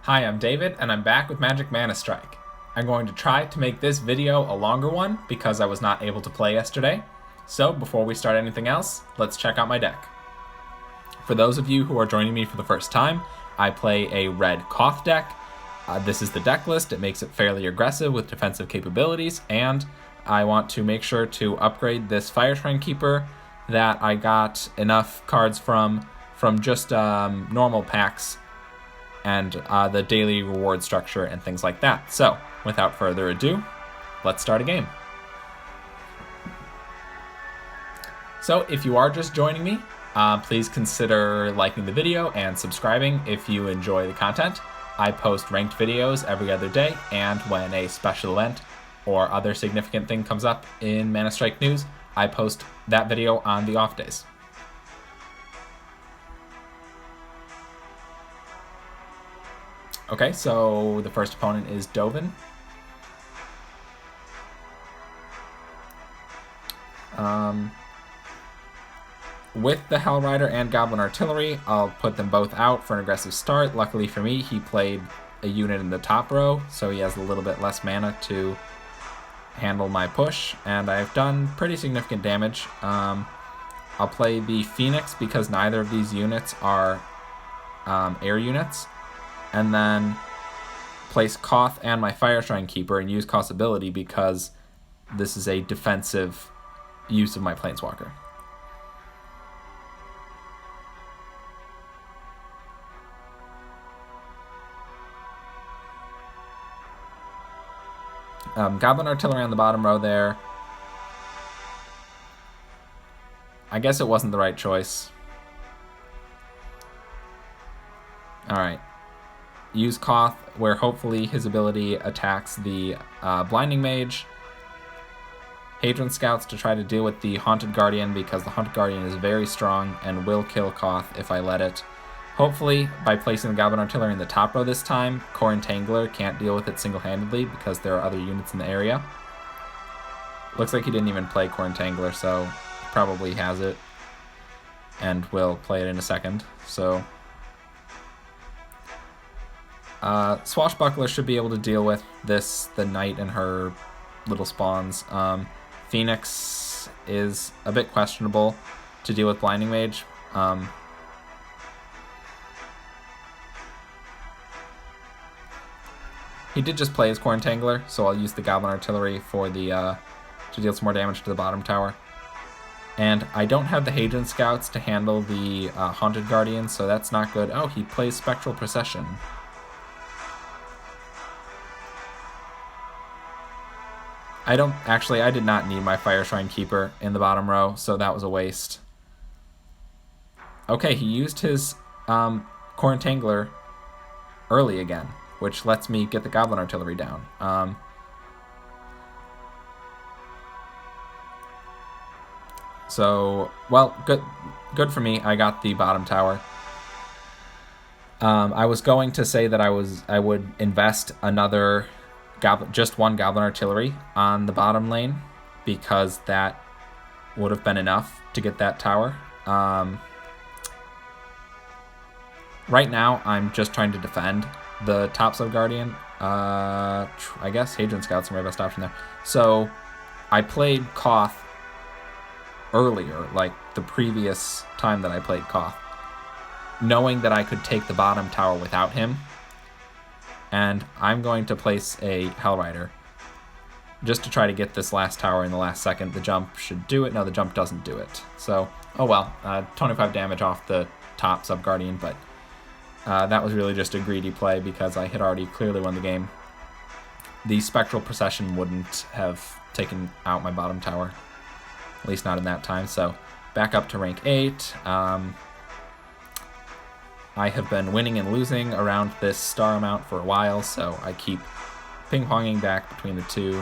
Hi, I'm David, and I'm back with Magic ManaStrike. I'm going to try to make this video a longer one because I was not able to play yesterday. So before we start anything else, let's check out my deck. For those of you who are joining me for the first time, I play a red Koth deck. This is the deck list. It makes it fairly aggressive with defensive capabilities, and I want to make sure to upgrade this Fire Shrine Keeper that I got enough cards from just normal packs and the daily reward structure and things like that. So, without further ado, let's start a game. So, if you are just joining me, please consider liking the video and subscribing if you enjoy the content. I post ranked videos every other day, and when a special event or other significant thing comes up in ManaStrike news, I post that video on the off days. Okay, so the first opponent is Dovin. With the Hell Rider and Goblin Artillery, I'll put them both out for an aggressive start. Luckily for me, he played a unit in the top row, so he has a little bit less mana to handle my push, and I've done pretty significant damage. I'll play the Phoenix because neither of these units are air units, and then place Koth and my Fire Shrine Keeper and use Koth's ability because this is a defensive use of my Planeswalker. Goblin Artillery on the bottom row there. I guess it wasn't the right choice. Alright. Use Koth, where hopefully his ability attacks the Blinding Mage. Hadron Scouts to try to deal with the Haunted Guardian because the Haunted Guardian is very strong and will kill Koth if I let it. Hopefully, by placing the Goblin Artillery in the top row this time, Core Entangler can't deal with it single-handedly because there are other units in the area. Looks like he didn't even play Core Entangler, so he probably has it and will play it in a second. So Swashbuckler should be able to deal with this, the Knight and her little spawns. Phoenix is a bit questionable to deal with Blinding Mage. He did just play his Core Entangler, so I'll use the Goblin Artillery for the to deal some more damage to the bottom tower. And I don't have the Hadron Scouts to handle the Haunted Guardian, so that's not good. Oh, he plays Spectral Procession. I did not need my Fire Shrine Keeper in the bottom row, so that was a waste. Okay, he used his Core Entangler early again, which lets me get the Goblin Artillery down. So, well, good for me. I got the bottom tower. I was going to say that I would invest another just one Goblin Artillery on the bottom lane because that would have been enough to get that tower. Right now, I'm just trying to defend the top sub-Guardian. I guess Hadron Scouts are my best option there. So I played Koth earlier, like the previous time that I played Koth, knowing that I could take the bottom tower without him. And I'm going to place a Hell Rider just to try to get this last tower in the last second. The jump should do it. No, the jump doesn't do it. So, oh well, 25 damage off the top sub-Guardian, but that was really just a greedy play because I had already clearly won the game. The Spectral Procession wouldn't have taken out my bottom tower, at least not in that time. So back up to rank 8. I have been winning and losing around this star amount for a while, so I keep ping-ponging back between the two.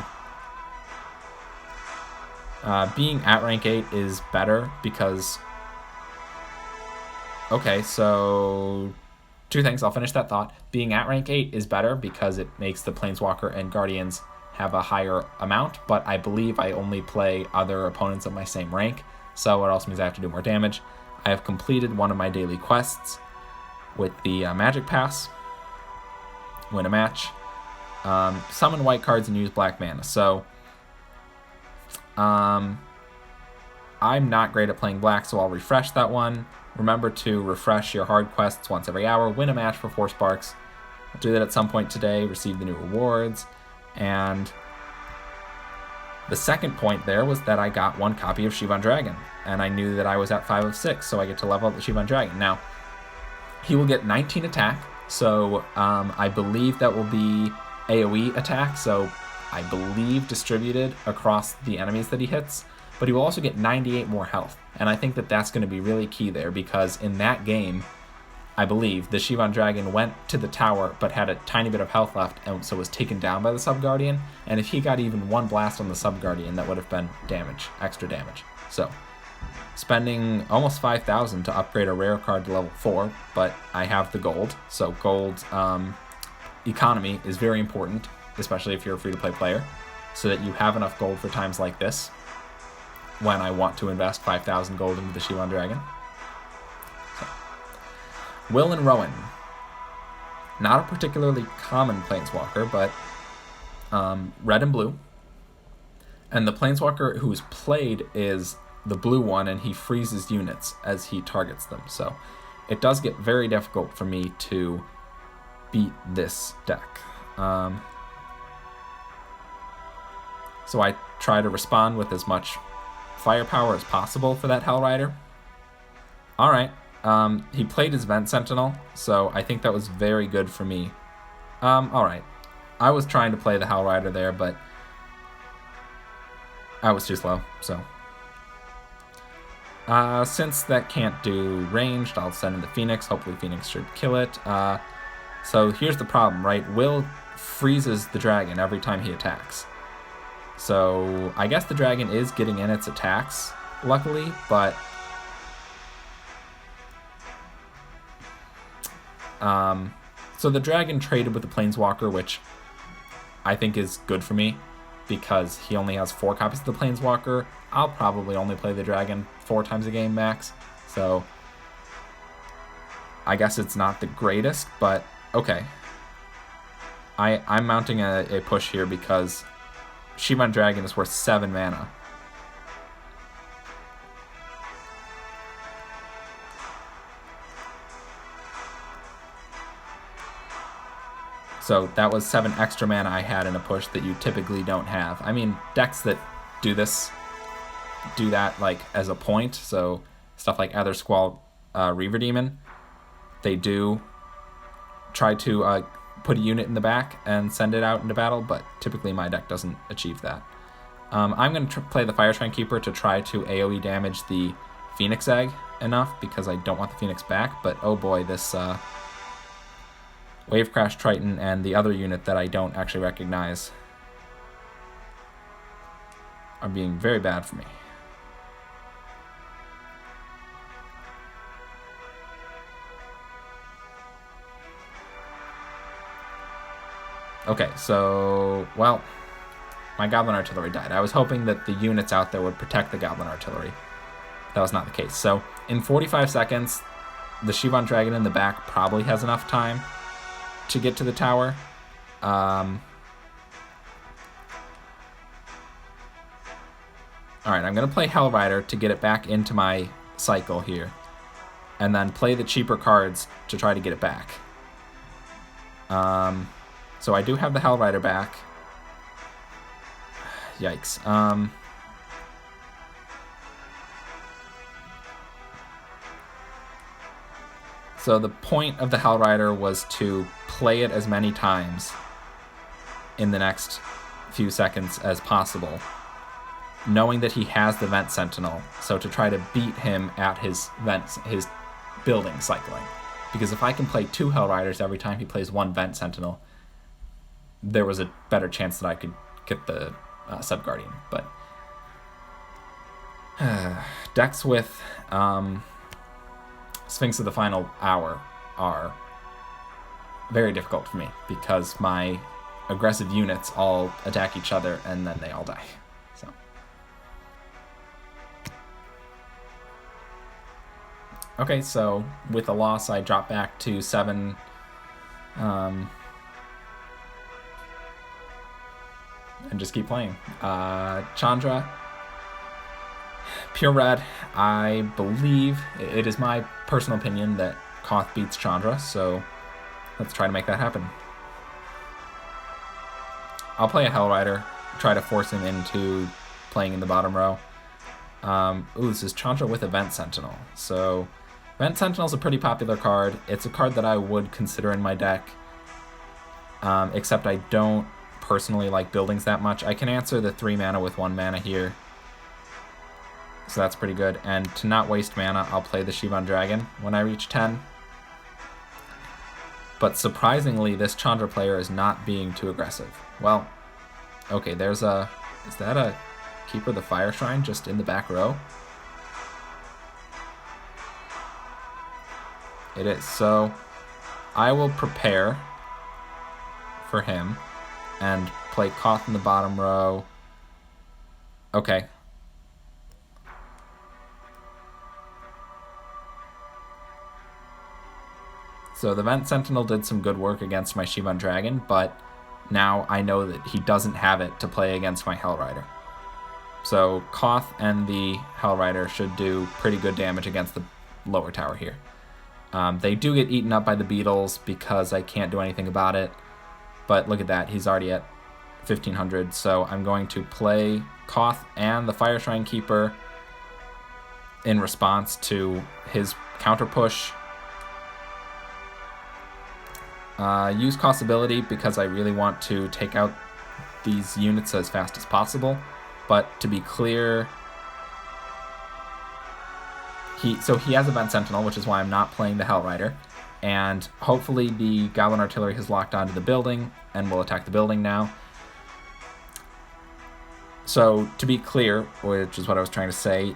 Being at rank 8 is better because... Okay, so two things. I'll finish that thought. Being at rank 8 is better because it makes the Planeswalker and Guardians have a higher amount, but I believe I only play other opponents of my same rank, so it also means I have to do more damage. I have completed one of my daily quests with the Magic Pass, win a match. Summon white cards and use black mana. So I'm not great at playing black, so I'll refresh that one. Remember to refresh your hard quests once every hour. Win a match for 4 sparks. I'll do that at some point today. Receive the new rewards. And the second point there was that I got 1 copy of Shivan Dragon. And I knew that I was at 5 of 6, so I get to level up the Shivan Dragon. Now, he will get 19 attack. So I believe that will be AoE attack. So I believe distributed across the enemies that he hits. But he will also get 98 more health. And I think that that's going to be really key there, because in that game, I believe the Shivan Dragon went to the tower but had a tiny bit of health left, and so was taken down by the Sub-Guardian. And if he got even 1 blast on the Sub-Guardian, that would have been damage, extra damage. So spending almost 5,000 to upgrade a rare card to level 4, but I have the gold. So gold economy is very important, especially if you're a free-to-play player, so that you have enough gold for times like this, when I want to invest 5,000 gold into the Shivan Dragon. So. Will and Rowan. Not a particularly common Planeswalker, but red and blue. And the Planeswalker who is played is the blue one, and he freezes units as he targets them. So it does get very difficult for me to beat this deck. So I try to respond with as much firepower as possible for that Hell Rider. Alright, he played his Vent Sentinel, so I think that was very good for me. Alright, I was trying to play the Hell Rider there, but I was too slow, so. Since that can't do ranged, I'll send in the Phoenix. Hopefully Phoenix should kill it. So here's the problem, right? Will freezes the dragon every time he attacks. So I guess the dragon is getting in its attacks, luckily, but so the dragon traded with the Planeswalker, which I think is good for me, because he only has 4 copies of the Planeswalker. I'll probably only play the dragon 4 times a game max, so I guess it's not the greatest, but okay. I'm mounting a push here because Shivan Dragon is worth 7 mana. So that was 7 extra mana I had in a push that you typically don't have. I mean, decks that do this, do that like as a point, so stuff like Ether Squall, Reaver Demon, they do try to put a unit in the back and send it out into battle, but typically my deck doesn't achieve that. I'm going to play the Fireshrine Keeper to try to AoE damage the Phoenix Egg enough, because I don't want the Phoenix back, but oh boy, this Wave Crash Triton and the other unit that I don't actually recognize are being very bad for me. Okay, so, well, my Goblin Artillery died. I was hoping that the units out there would protect the Goblin Artillery. That was not the case. So, in 45 seconds, the Shivan Dragon in the back probably has enough time to get to the tower. Alright, I'm going to play Hell Rider to get it back into my cycle here, and then play the cheaper cards to try to get it back. So I do have the Hell Rider back. Yikes. So the point of the Hell Rider was to play it as many times in the next few seconds as possible, knowing that he has the Vent Sentinel, so to try to beat him at his building cycling. Because if I can play 2 Hell Riders every time he plays 1 Vent Sentinel, there was a better chance that I could get the Sub-Guardian. But decks with Sphinx of the Final Hour are very difficult for me, because my aggressive units all attack each other and then they all die. So okay, so with a loss I drop back to 7 and just keep playing. Chandra, pure red. I believe it is my personal opinion that Koth beats Chandra, so let's try to make that happen. I'll play a Hell Rider, try to force him into playing in the bottom row. This is Chandra with Event Sentinel. So Event Sentinel is a pretty popular card. It's a card that I would consider in my deck, except I don't personally like buildings that much. I can answer the 3 mana with 1 mana here, so that's pretty good. And to not waste mana, I'll play the Shivan Dragon when I reach 10. But surprisingly, this Chandra player is not being too aggressive. Well, okay, there's a... Is that a Keeper of the Fire Shrine just in the back row? It is. So I will prepare for him and play Koth in the bottom row. Okay. So the Vent Sentinel did some good work against my Shivan Dragon, but now I know that he doesn't have it to play against my Hell Rider. So Koth and the Hell Rider should do pretty good damage against the lower tower here. They do get eaten up by the beetles because I can't do anything about it, but look at that, he's already at 1500, so I'm going to play Koth and the Fire Shrine Keeper in response to his counter push. Use Koth's ability because I really want to take out these units as fast as possible, but to be clear, he has Event Sentinel, which is why I'm not playing the Hell Rider, and hopefully the Goblin Artillery has locked onto the building and will attack the building now. So to be clear, which is what I was trying to say,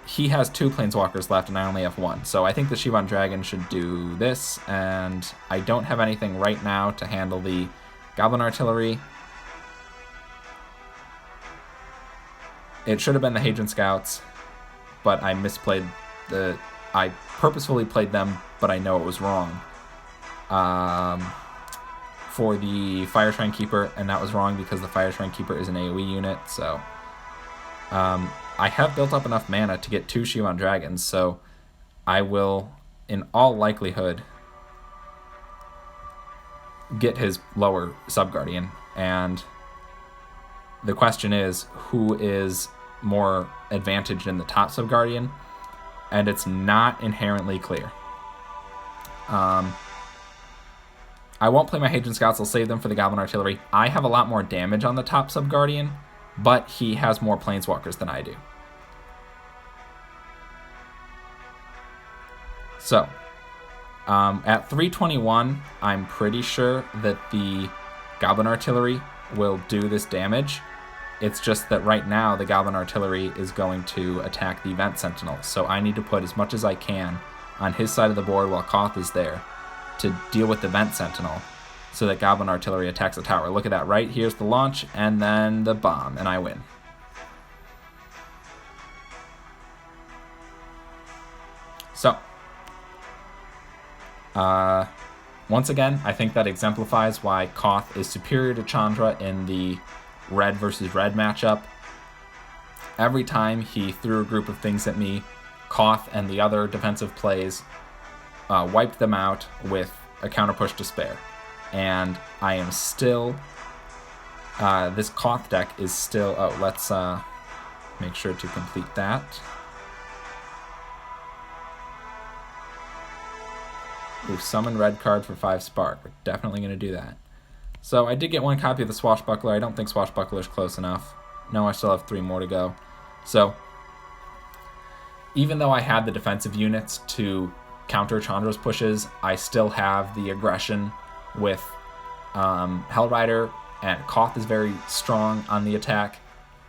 he has 2 Planeswalkers left and I only have 1. So I think the Shivan Dragon should do this, and I don't have anything right now to handle the Goblin Artillery. It should have been the Hadron Scouts, but I misplayed the... I purposefully played them, but I know it was wrong. For the Fire Shrine Keeper, and that was wrong because the Fire Shrine Keeper is an AoE unit, so... I have built up enough mana to get 2 Shivan Dragons, so I will, in all likelihood, get his lower Sub-Guardian. And the question is, who is more advantaged in the top Sub-Guardian? And it's not inherently clear. I won't play my Hadron Scouts, I'll save them for the Goblin Artillery. I have a lot more damage on the top Sub-Guardian, but he has more Planeswalkers than I do. So, at 321, I'm pretty sure that the Goblin Artillery will do this damage. It's just that right now the Goblin Artillery is going to attack the Event Sentinel, so I need to put as much as I can on his side of the board while Koth is there to deal with the Event Sentinel, so that Goblin Artillery attacks the tower. Look at that, right? Here's the launch, and then the bomb, and I win. So, once again, I think that exemplifies why Koth is superior to Chandra in the red versus red matchup. Every time he threw a group of things at me, Koth and the other defensive plays wiped them out with a counter push to spare. And I am still, this Koth deck is still, let's make sure to complete that. Ooh, summon red card for 5 spark. We're definitely going to do that. So I did get 1 copy of the Swashbuckler. I don't think Swashbuckler is close enough. No, I still have 3 more to go. So even though I had the defensive units to counter Chandra's pushes, I still have the aggression with Hell Rider, and Koth is very strong on the attack,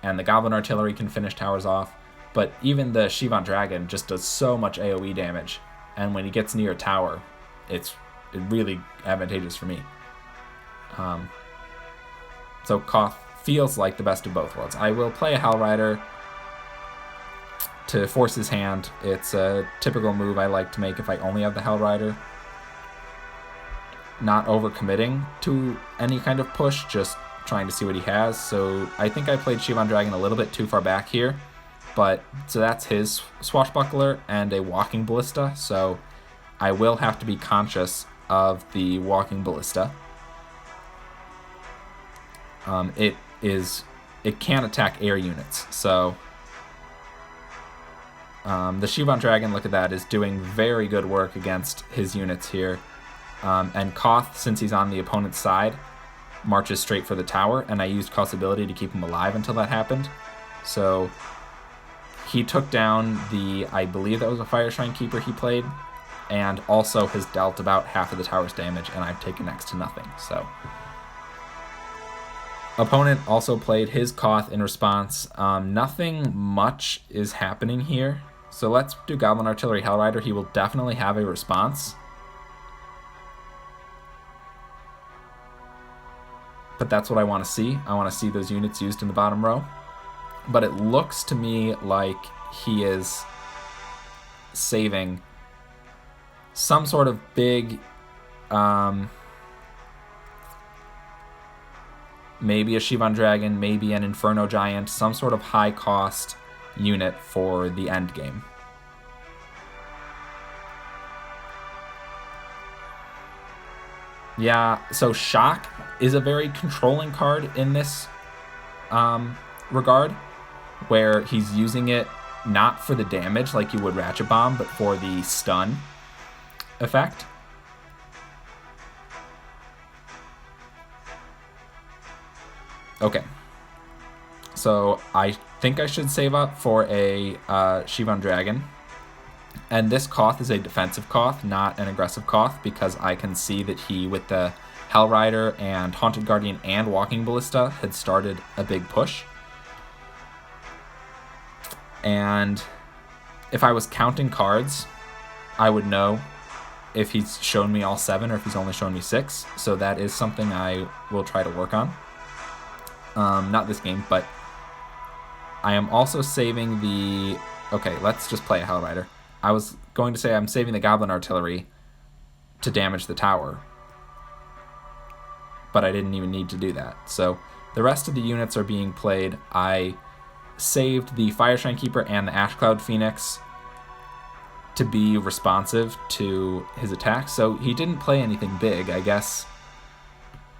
and the Goblin Artillery can finish towers off. But even the Shivan Dragon just does so much AoE damage, and when he gets near a tower, it's really advantageous for me. So Koth feels like the best of both worlds. I will play a Hell Rider to force his hand. It's a typical move I like to make if I only have the Hell Rider. Not overcommitting to any kind of push, just trying to see what he has. So I think I played Shivan Dragon a little bit too far back here. But, so that's his Swashbuckler and a Walking Ballista. So I will have to be conscious of the Walking Ballista. It can attack air units. So the Shivan Dragon, look at that, is doing very good work against his units here. And Koth, since he's on the opponent's side, marches straight for the tower, and I used Koth's ability to keep him alive until that happened. So he took down the, I believe that was a Fire Shrine Keeper he played, and also has dealt about half of the tower's damage, and I've taken next to nothing. So opponent also played his Koth in response. Nothing much is happening here. So let's do Goblin Artillery Hellrider. He will definitely have a response. But that's what I want to see. I want to see those units used in the bottom row. But it looks to me like he is saving some sort of big, maybe a Shivan Dragon, maybe an Inferno Giant, some sort of high-cost unit for the end game. Yeah, so Shock is a very controlling card in this regard, where he's using it not for the damage like you would Ratchet Bomb, but for the stun effect. Okay. So I think I should save up for a Shivan Dragon. And this Koth is a defensive Koth, not an aggressive Koth, because I can see that he, with the Hellrider and Haunted Guardian and Walking Ballista, had started a big push. And if I was counting cards, I would know if he's shown me all 7 or if he's only shown me 6. So that is something I will try to work on. Not this game, but I am also saving the... Okay, let's just play a Hellrider. I was going to say I'm saving the Goblin Artillery to damage the tower, but I didn't even need to do that. So the rest of the units are being played. I saved the Fire Shrine Keeper and the Ash Cloud Phoenix to be responsive to his attacks. So he didn't play anything big. I guess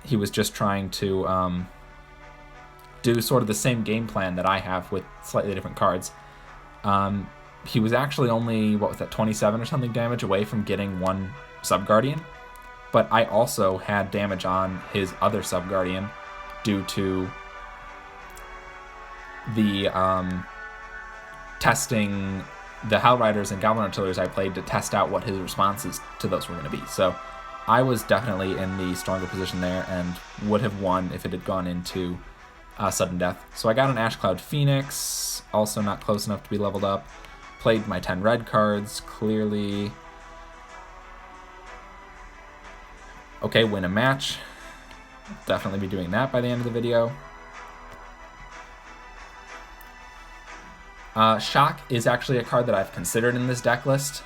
he was just trying to do sort of the same game plan that I have with slightly different cards. He was actually only, 27 or something damage away from getting one Sub-Guardian, but I also had damage on his other Sub-Guardian due to the testing the Hellriders and Goblin Artilleries I played to test out what his responses to those were going to be. So I was definitely in the stronger position there and would have won if it had gone into sudden death. So I got an Ash Cloud Phoenix, also not close enough to be leveled up. Played my 10 red cards, clearly. Okay, win a match. Definitely be doing that by the end of the video. Shock is actually a card that I've considered in this deck list.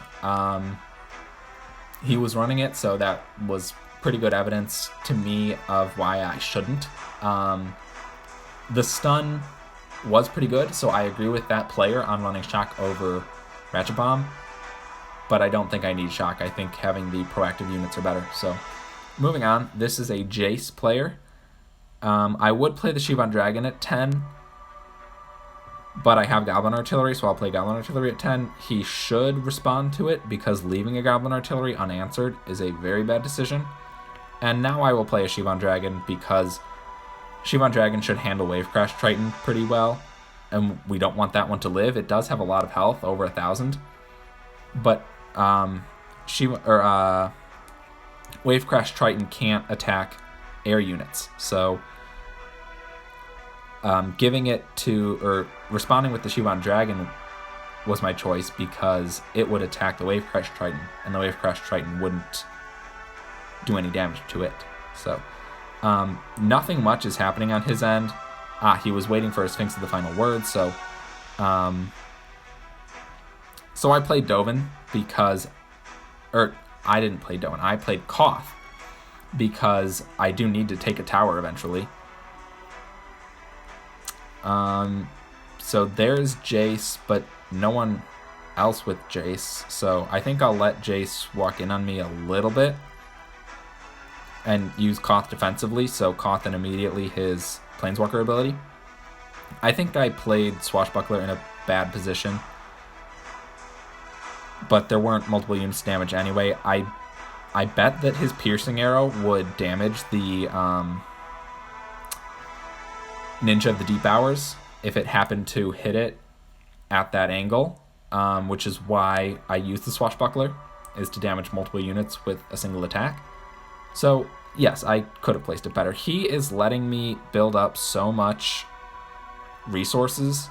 He was running it, so that was pretty good evidence to me of why I shouldn't. The stun was pretty good, so I agree with that player on running Shock over Ratchet Bomb, but I don't think I need Shock. I think having the proactive units are better. So moving on, this is a Jace player. I would play the Shivan Dragon at 10, but I have Goblin Artillery, so I'll play Goblin Artillery at 10. He should respond to it, because leaving a Goblin Artillery unanswered is a very bad decision. And now I will play a Shivan Dragon, because Shivan Dragon should handle Wave Crash Triton pretty well, and we don't want that one to live. It does have a lot of health, over 1,000, but Wave Crash Triton can't attack air units, so giving it to, or responding with the Shivan Dragon was my choice, because it would attack the Wave Crash Triton, and the Wave Crash Triton wouldn't do any damage to it. So nothing much is happening on his end. He was waiting for a Sphinx of the Final Word, so so I played Dovin because, or I didn't play Dovin, I played Koth, because I do need to take a tower eventually. So there's Jace, but no one else with Jace. So I think I'll let Jace walk in on me a little bit and use Koth defensively, so Koth and immediately his Planeswalker ability. I think I played Swashbuckler in a bad position, but there weren't multiple units damage anyway. I bet that his Piercing Arrow would damage the Ninja of the Deep Hours if it happened to hit it at that angle, which is why I use the Swashbuckler, is to damage multiple units with a single attack. So, yes, I could have placed it better. He is letting me build up so much resources.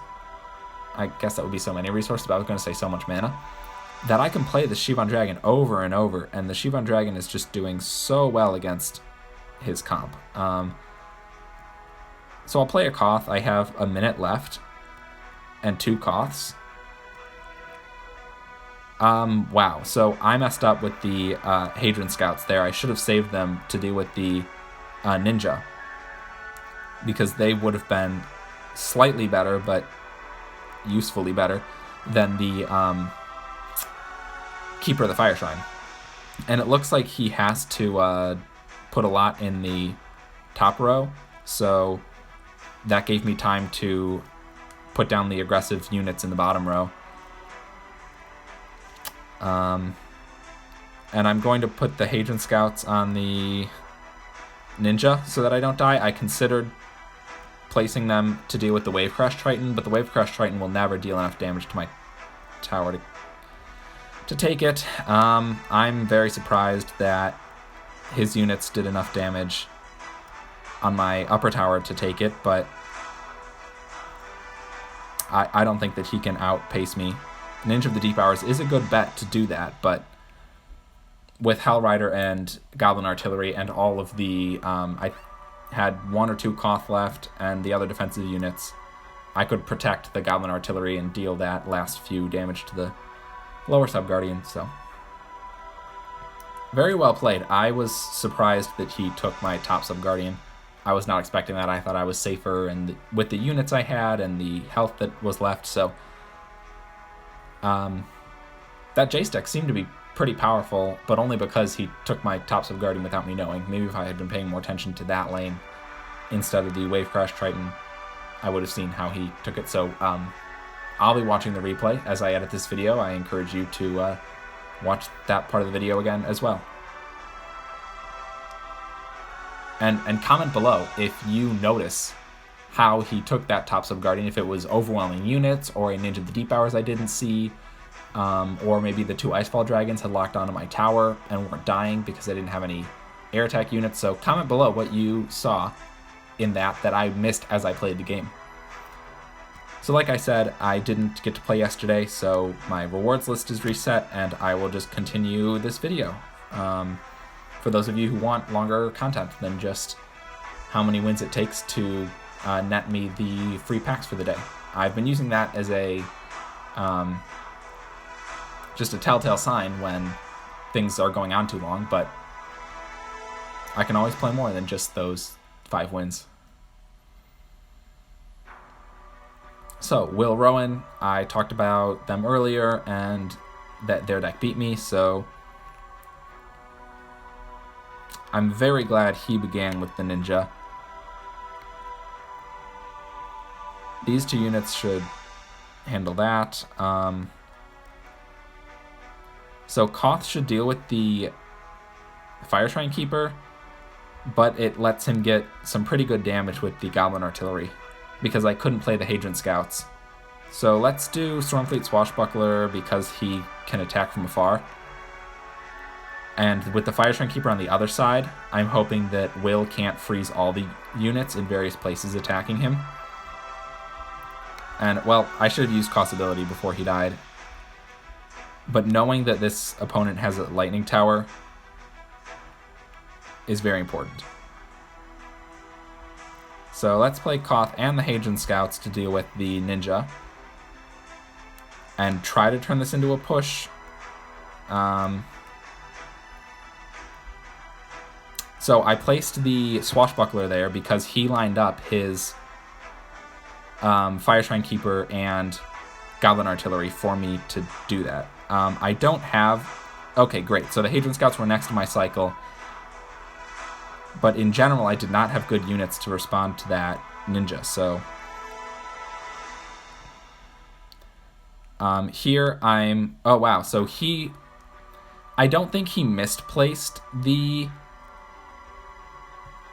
I guess that would be so many resources, but I was going to say so much mana, that I can play the Shivan Dragon over and over, and the Shivan Dragon is just doing so well against his comp. So I'll play a Koth. I have a minute left and 2 Koths. Wow, so I messed up with the Hadron Scouts there. I should have saved them to deal with the Ninja, because they would have been slightly better, but usefully better than the Keeper of the Fire Shrine. And it looks like he has to put a lot in the top row, so that gave me time to put down the aggressive units in the bottom row. And I'm going to put the Hadron Scouts on the Ninja so that I don't die. I considered placing them to deal with the Wave Crash Triton, but the Wave Crash Triton will never deal enough damage to my tower to take it. I'm very surprised that his units did enough damage on my upper tower to take it, but I don't think that he can outpace me. Ninja of the Deep Hours is a good bet to do that, but with Hell Rider and Goblin Artillery and all of the... I had 1 or 2 Koth left and the other defensive units, I could protect the Goblin Artillery and deal that last few damage to the lower Sub-Guardian, so... Very well played. I was surprised that he took my top Sub-Guardian. I was not expecting that. I thought I was safer and with the units I had and the health that was left, so... that Jace deck seemed to be pretty powerful, but only because he took my top Sub-Guardian without me knowing. Maybe if I had been paying more attention to that lane instead of the Wave Crash Triton, I would have seen how he took it. So I'll be watching the replay as I edit this video. I encourage you to watch that part of the video again as well. And comment below if you notice how he took that top Sub-Guardian, if it was overwhelming units or a Ninja of the Deep Hours I didn't see, or maybe the 2 Icefall Dragons had locked onto my tower and weren't dying because I didn't have any air attack units. So comment below what you saw in that I missed as I played the game. So like I said, I didn't get to play yesterday, so my rewards list is reset and I will just continue this video. For those of you who want longer content than just how many wins it takes to net me the free packs for the day. I've been using that as a just a telltale sign when things are going on too long, but I can always play more than just those 5 wins. So, Will Rowan, I talked about them earlier, and that their deck beat me, so I'm very glad he began with the Ninja. These 2 units should handle that. So Koth should deal with the Fire Shrine Keeper, but it lets him get some pretty good damage with the Goblin Artillery, because I couldn't play the Hadron Scouts. So let's do Stormfleet Swashbuckler because he can attack from afar. And with the Fire Shrine Keeper on the other side, I'm hoping that Will can't freeze all the units in various places attacking him. And, well, I should have used Koth's ability before he died. But knowing that this opponent has a Lightning Tower is very important. So let's play Koth and the Hadron Scouts to deal with the Ninja. And try to turn this into a push. So I placed the Swashbuckler there because he lined up his Fire Shrine Keeper and Goblin Artillery for me to do that. I don't have... Okay, great. So the Hadron Scouts were next to my cycle. But in general, I did not have good units to respond to that ninja, so... here I'm... Oh, wow. So he... I don't think he misplaced the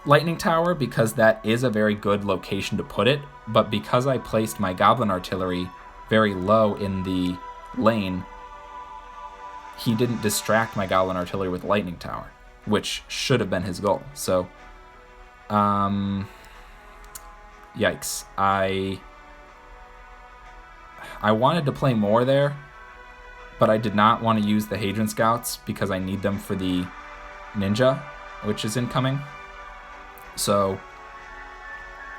Lightning Tower because that is a very good location to put it, but because I placed my Goblin Artillery very low in the lane, he didn't distract my Goblin Artillery with Lightning Tower, which should have been his goal. So, yikes. I wanted to play more there, but I did not want to use the Hadron Scouts because I need them for the Ninja, which is incoming. So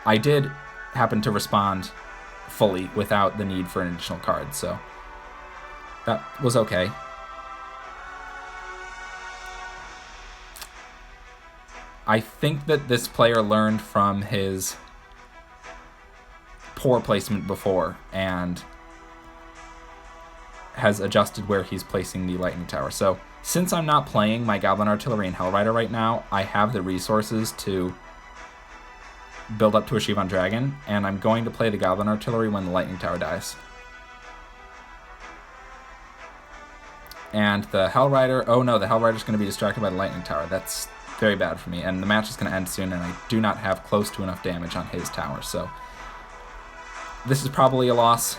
I did happen to respond fully without the need for an additional card, so that was okay. I think that this player learned from his poor placement before and has adjusted where he's placing the Lightning Tower. So since I'm not playing my Goblin Artillery and Hellrider right now, I have the resources to build up to a Shivan Dragon, and I'm going to play the Goblin Artillery when the Lightning Tower dies. And the Hellrider... Oh no, the Hellrider's going to be distracted by the Lightning Tower. That's very bad for me, and the match is going to end soon, and I do not have close to enough damage on his tower, so this is probably a loss,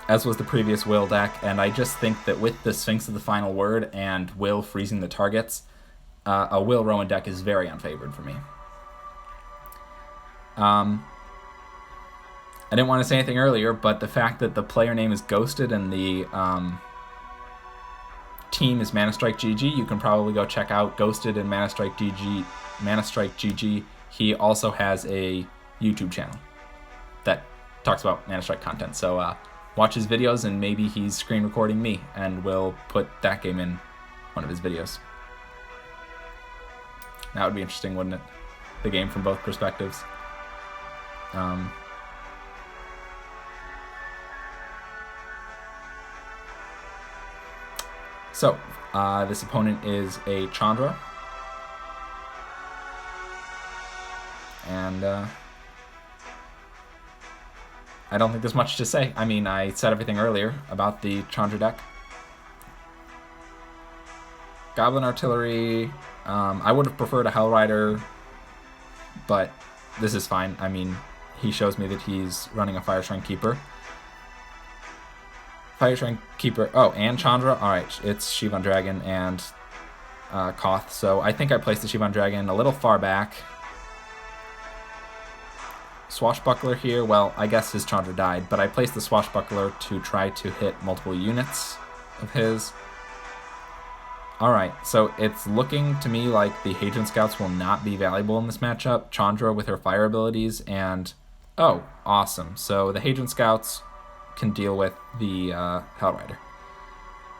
as was the previous Will deck, and I just think that with the Sphinx of the Final Word and Will freezing the targets, a Will Rowan deck is very unfavored for me. I didn't want to say anything earlier, but the fact that the player name is Ghosted and the team is ManaStrike GG, you can probably go check out Ghosted and ManaStrike GG. He also has a YouTube channel that talks about ManaStrike content, so watch his videos and maybe he's screen recording me and we'll put that game in one of his videos. That would be interesting, wouldn't it? The game from both perspectives. So, this opponent is a Chandra. And I don't think there's much to say. I mean, I said everything earlier about the Chandra deck. Goblin Artillery, I would have preferred a Hellrider, but this is fine. I mean, he shows me that he's running a Fire Shrine Keeper. Fire Shrine Keeper, oh, and Chandra? Alright, it's Shivan Dragon and Koth, so I think I placed the Shivan Dragon a little far back. Swashbuckler here, well, I guess his Chandra died, but I placed the Swashbuckler to try to hit multiple units of his. Alright, so it's looking to me like the Hadron Scouts will not be valuable in this matchup. Chandra with her fire abilities, and oh, awesome. So the Hadron Scouts can deal with the Hellrider.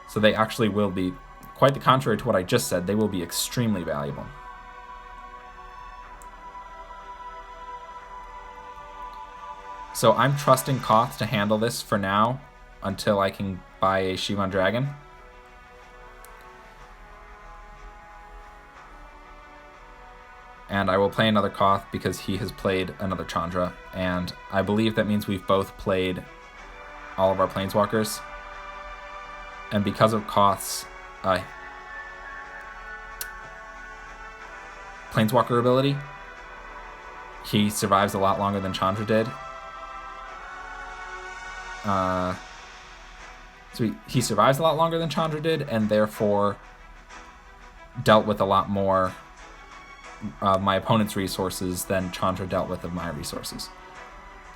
So they actually will be, quite the contrary to what I just said, they will be extremely valuable. So I'm trusting Koth to handle this for now until I can buy a Shivan Dragon. And I will play another Koth because he has played another Chandra, and I believe that means we've both played all of our Planeswalkers. And because of Koth's Planeswalker ability, he survives a lot longer than Chandra did. So he survives a lot longer than Chandra did, and therefore dealt with a lot more my opponent's resources than Chandra dealt with of my resources.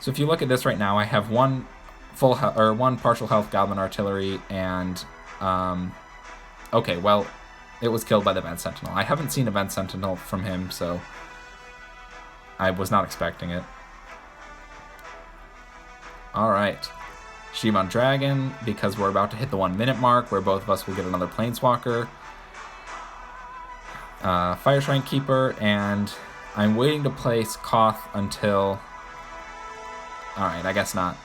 So if you look at this right now, I have one partial health Goblin Artillery, and okay, well, it was killed by the Event Sentinel. I haven't seen Event Sentinel from him, so I was not expecting it. Alright, Shivan Dragon, because we're about to hit the 1 minute mark where both of us will get another Planeswalker. Fire Shrine Keeper, and I'm waiting to place Koth until Alright, I guess not.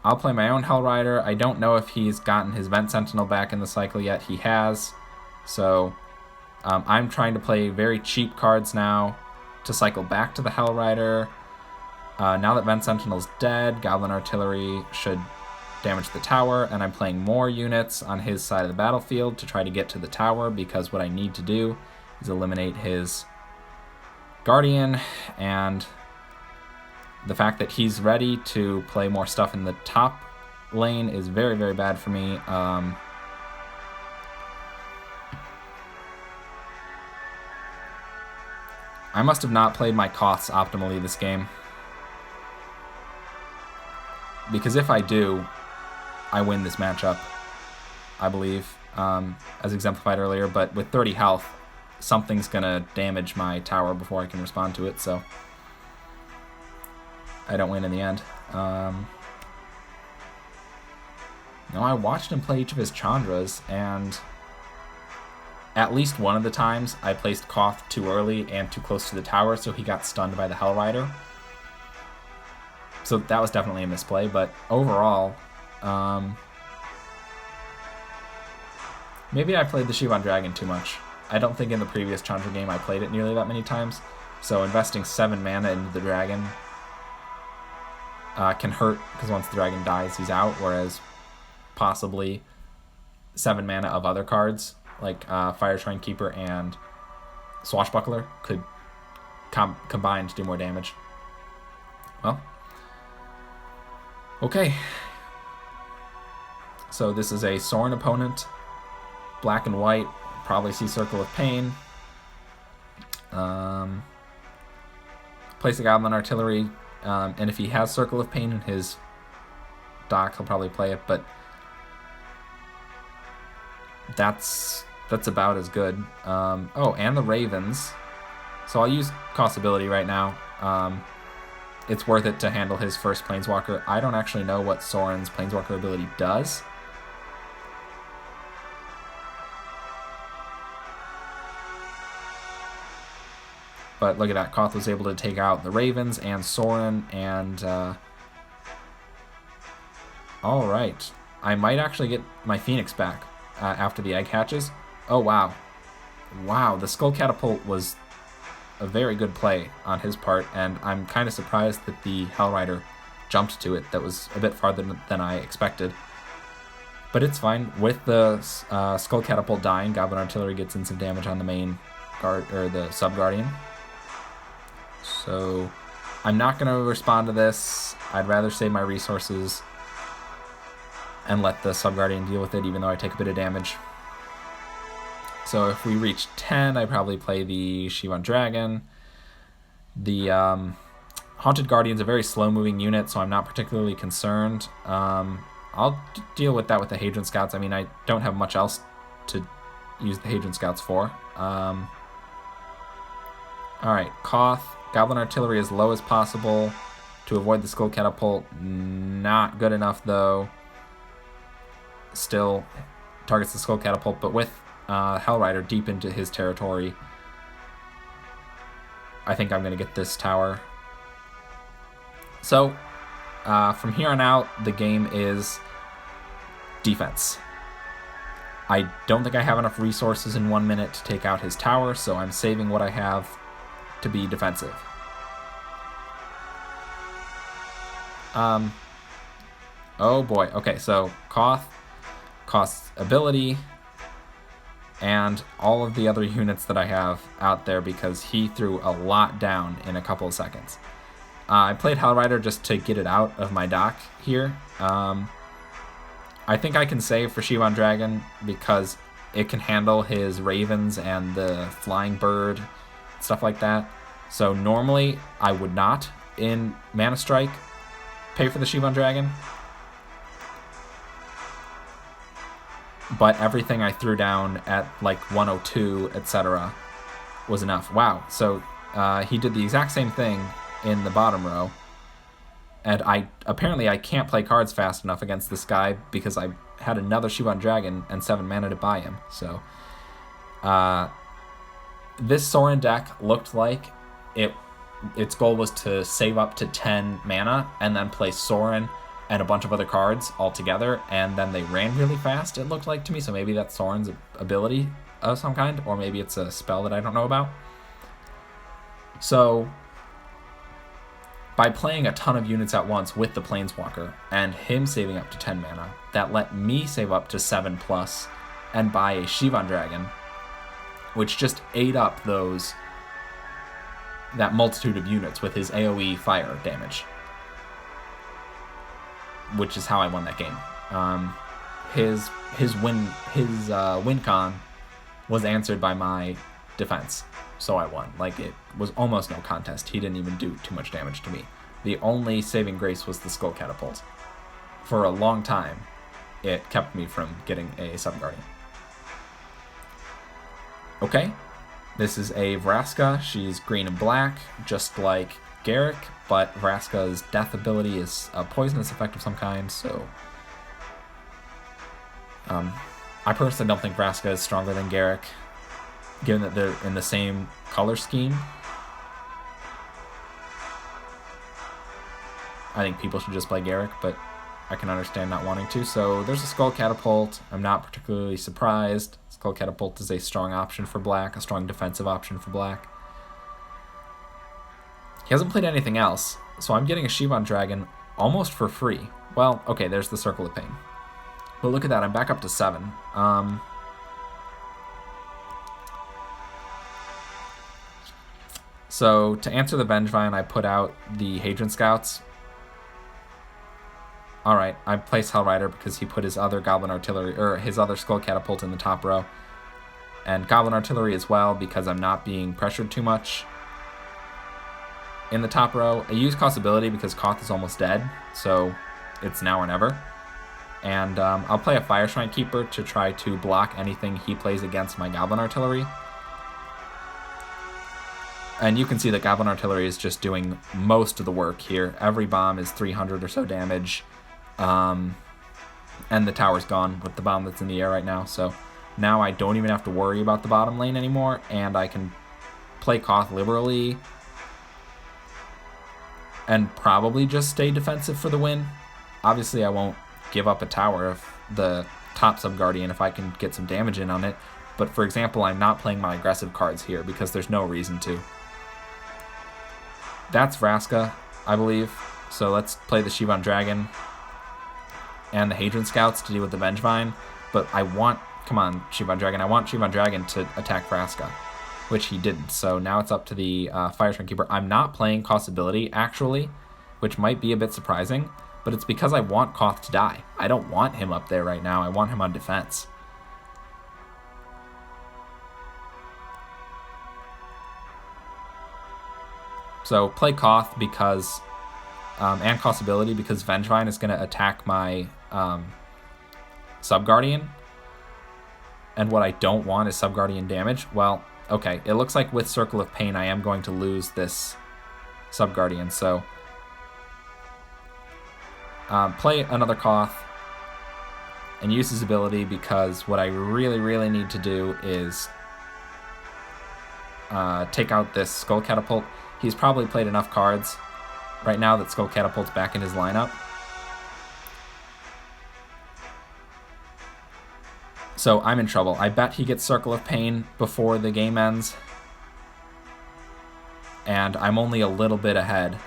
I'll play my own Hell Rider. I don't know if he's gotten his Vent Sentinel back in the cycle yet. He has. So I'm trying to play very cheap cards now to cycle back to the Hell Rider. Now that Vent Sentinel's dead, Goblin Artillery should damage the tower, and I'm playing more units on his side of the battlefield to try to get to the tower, because what I need to do is eliminate his Guardian, and the fact that he's ready to play more stuff in the top lane is very, very bad for me. I must have not played my Koths optimally this game, because if I do, I win this matchup, I believe, as exemplified earlier, but with 30 health, something's gonna damage my tower before I can respond to it, so I don't win in the end. No, I watched him play each of his Chandras, and at least one of the times I placed Koth too early and too close to the tower, so he got stunned by the Hell Rider. So that was definitely a misplay, but overall, maybe I played the Shivan Dragon too much. I don't think in the previous Chandra game I played it nearly that many times, so investing 7 mana into the dragon can hurt, because once the dragon dies, he's out, whereas possibly 7 mana of other cards, like Fire Shrine Keeper and Swashbuckler, could combine to do more damage. Well, okay. So this is a Sorin opponent, black and white, probably see Circle of Pain. Place a Goblin Artillery, and if he has Circle of Pain in his dock, he'll probably play it, but that's about as good. Oh, and the Ravens. So I'll use Cost Ability right now. It's worth it to handle his first Planeswalker. I don't actually know what Sorin's Planeswalker ability does. But look at that, Koth was able to take out the Ravens and Sorin, and alright. I might actually get my Phoenix back after the egg hatches. Oh, wow. Wow, the Skull Catapult was a very good play on his part, and I'm kind of surprised that the Hell Rider jumped to it. That was a bit farther than I expected. But it's fine. With the Skull Catapult dying, Goblin Artillery gets in some damage on the main guard, or the Sub-Guardian. So I'm not going to respond to this. I'd rather save my resources and let the Sub-Guardian deal with it, even though I take a bit of damage. So if we reach 10, I probably play the Shivan Dragon. The Haunted Guardian's a very slow-moving unit, so I'm not particularly concerned. I'll deal with that with the Hadron Scouts. I mean, I don't have much else to use the Hadron Scouts for. Alright, Koth. Goblin Artillery as low as possible to avoid the Skull Catapult. Not good enough, though. Still targets the Skull Catapult, but with Hell Rider deep into his territory, I think I'm going to get this tower. So, from here on out, the game is defense. I don't think I have enough resources in 1 minute to take out his tower, so I'm saving what I have to be defensive. Oh boy. Okay, so Koth's ability, and all of the other units that I have out there, because he threw a lot down in a couple of seconds. I played Hell Rider just to get it out of my dock here. I think I can save for Shivan Dragon because it can handle his Ravens and the Flying Bird, stuff like that. So normally I would not, in ManaStrike, pay for the Shivan Dragon. But everything I threw down at like 102, etc. was enough. Wow, so he did the exact same thing in the bottom row. And apparently I can't play cards fast enough against this guy because I had another Shivan Dragon and 7 mana to buy him. So this Sorin deck looked like it its goal was to save up to 10 mana and then play Sorin and a bunch of other cards all together, and then they ran really fast, it looked like to me. So maybe that's Sorin's ability of some kind, or maybe it's a spell that I don't know about. So by playing a ton of units at once with the Planeswalker and him saving up to 10 mana, that let me save up to 7+ and buy a Shivan Dragon, which just ate up that multitude of units with his AoE fire damage, which is how I won that game. His win con was answered by my defense, so I won. Like, it was almost no contest. He didn't even do too much damage to me. The only saving grace was the Skull Catapult. For a long time, it kept me from getting a Subguardian. Okay, this is a Vraska. She's green and black, just like Garruk, but Vraska's death ability is a poisonous effect of some kind, so I personally don't think Vraska is stronger than Garruk, given that they're in the same color scheme. I think people should just play Garruk, but I can understand not wanting to. So there's a Skull Catapult. I'm not particularly surprised. Skull Catapult is a strong option for black, a strong defensive option for black. He hasn't played anything else, so I'm getting a Shivan Dragon almost for free. Well, okay, there's the Circle of Pain. But look at that, I'm back up to 7. So to answer the Vengevine, I put out the Hadron Scouts. Alright, I placed Hellrider because he put his other Goblin Artillery, or his other Skull Catapult in the top row. And Goblin Artillery as well, because I'm not being pressured too much in the top row. I use Koth's ability because Koth is almost dead, so it's now or never. And I'll play a Fire Shrine Keeper to try to block anything he plays against my Goblin Artillery. And you can see that Goblin Artillery is just doing most of the work here. Every bomb is 300 or so damage. And the tower's gone with the bomb that's in the air right now. So now I don't even have to worry about the bottom lane anymore, and I can play Koth liberally and probably just stay defensive for the win. Obviously, I won't give up a tower of the top Subguardian if I can get some damage in on it. But for example, I'm not playing my aggressive cards here because there's no reason to. That's Vraska, I believe. So let's play the Shivan Dragon and the Hadron Scouts to deal with the Vengevine. But I want, come on, Shivan Dragon, I want Shivan Dragon to attack Vraska, which he didn't. So now it's up to the Fire Shrine Keeper. I'm not playing Koth's ability, actually, which might be a bit surprising, but it's because I want Koth to die. I don't want him up there right now. I want him on defense. So play Koth because, and Koth's ability, because Vengevine is going to attack my Subguardian. And what I don't want is Subguardian damage. Well, okay, it looks like with Circle of Pain I am going to lose this Subguardian, so play another Koth and use his ability, because what I really, really need to do is take out this Skull Catapult. He's probably played enough cards right now that Skull Catapult's back in his lineup. So I'm in trouble. I bet he gets Circle of Pain before the game ends. And I'm only a little bit ahead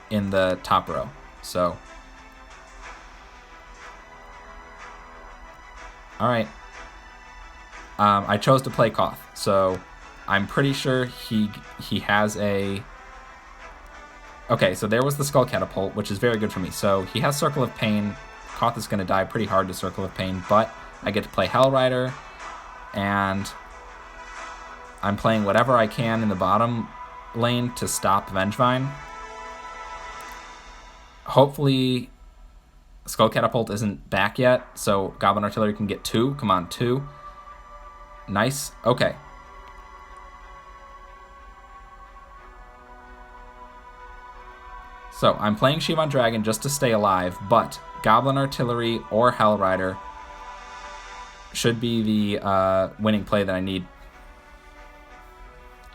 in the top row. So, alright. I chose to play Koth, so I'm pretty sure he has a... Okay, so there was the Skull Catapult, which is very good for me. So he has Circle of Pain. Koth is going to die pretty hard to Circle of Pain, but I get to play Hellrider, and I'm playing whatever I can in the bottom lane to stop Vengevine. Hopefully Skull Catapult isn't back yet, so Goblin Artillery can get 2. Come on, 2. Nice. Okay. So I'm playing Shivan Dragon just to stay alive, but Goblin Artillery or Hellrider should be the winning play that I need.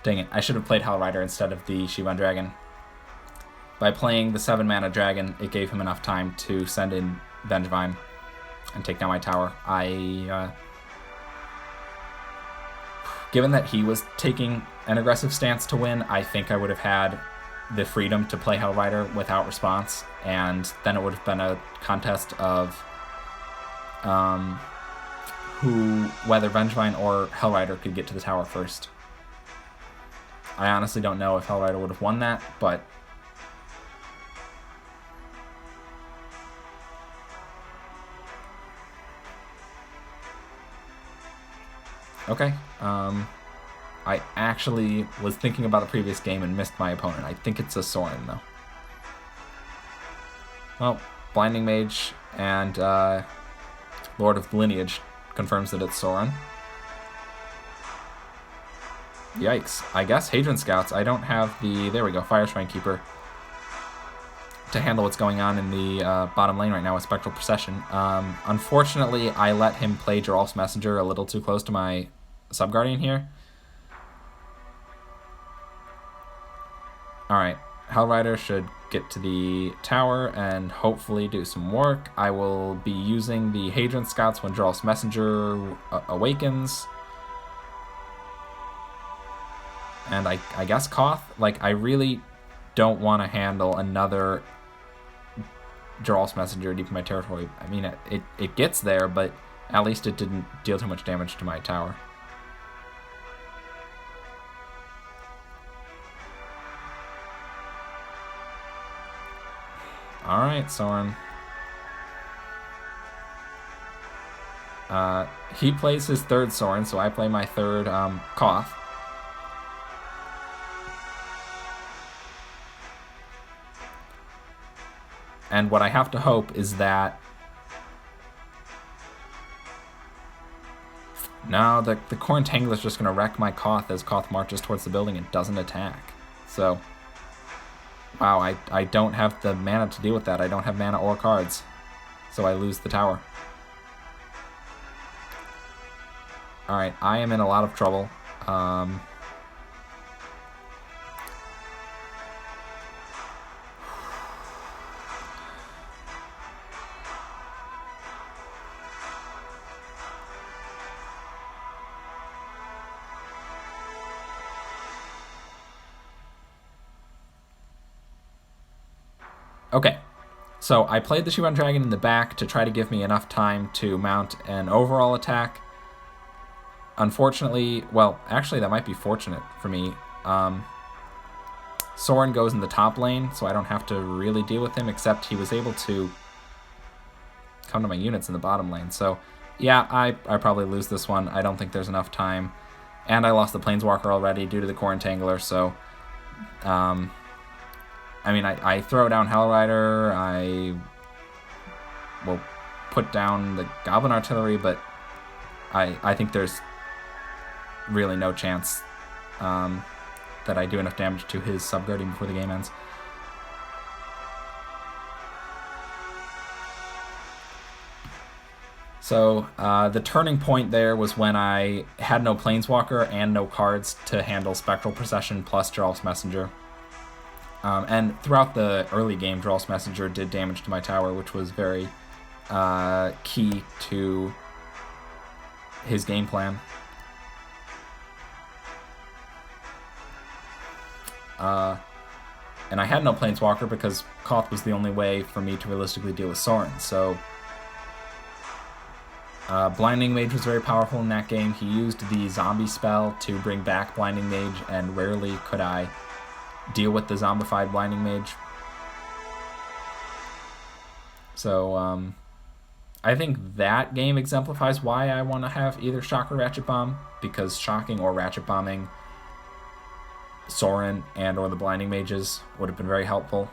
Dang it, I should have played Hell Rider instead of the Shivan Dragon. By playing the 7-mana dragon, it gave him enough time to send in Vengevine and take down my tower. Given that he was taking an aggressive stance to win, I think I would have had the freedom to play Hell Rider without response, and then it would have been a contest of whether Vengevine or Hell Rider could get to the tower first. I honestly don't know if Hell Rider would have won that, but okay. I actually was thinking about the previous game and missed my opponent. I think it's a Sorin, though. Well, Blinding Mage and Lord of the Lineage confirms that it's Sorin. Yikes. I guess Hadron Scouts. I don't have the... There we go, Fire Shrine Keeper to handle what's going on in the bottom lane right now with Spectral Procession. Unfortunately, I let him play Geralf's Messenger a little too close to my Sub-Guardian here. Alright, Hell Rider should get to the tower and hopefully do some work. I will be using the Hadron Scouts when Geralf's Messenger awakens. And I guess Koth, like, I really don't want to handle another Geralf's Messenger deep in my territory. I mean, it gets there, but at least it didn't deal too much damage to my tower. Alright, Sorin. He plays his third Sorin, so I play my third Koth. And what I have to hope is that... No, the Core Entangler is just going to wreck my Koth as Koth marches towards the building and doesn't attack. So, wow, I don't have the mana to deal with that. I don't have mana or cards. So I lose the tower. Alright, I am in a lot of trouble. Okay, so I played the Shivan Dragon in the back to try to give me enough time to mount an overall attack. Unfortunately, well, actually that might be fortunate for me. Sorin goes in the top lane, so I don't have to really deal with him, except he was able to come to my units in the bottom lane. So, yeah, I probably lose this one. I don't think there's enough time. And I lost the Planeswalker already due to the Core Entangler, so... I mean, I throw down Hell Rider, I will put down the Goblin Artillery, but I think there's really no chance that I do enough damage to his Sub-Guardian before the game ends. So the turning point there was when I had no Planeswalker and no cards to handle Spectral Procession plus Geralf's Messenger. And throughout the early game, Geralf's Messenger did damage to my tower, which was very key to his game plan. And I had no Planeswalker because Koth was the only way for me to realistically deal with Sorin. So Blinding Mage was very powerful in that game. He used the zombie spell to bring back Blinding Mage, and rarely could I deal with the zombified Blinding Mage. So, I think that game exemplifies why I want to have either Shock or Ratchet Bomb, because shocking or Ratchet Bombing Sorin and or the Blinding Mages would have been very helpful.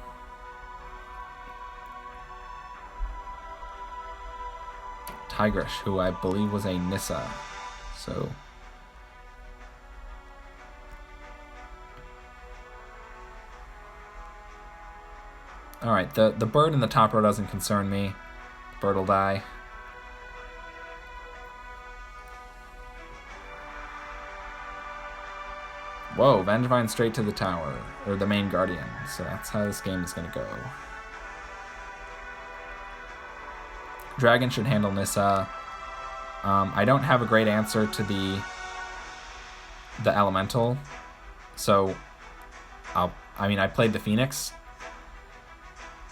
Tigrish, who I believe was a Nissa, so... Alright, the bird in the top row doesn't concern me. The bird will die. Whoa, Vengevine straight to the tower, or the main Guardian. So that's how this game is going to go. Dragon should handle Nissa. I don't have a great answer to the Elemental. So, I played the Phoenix.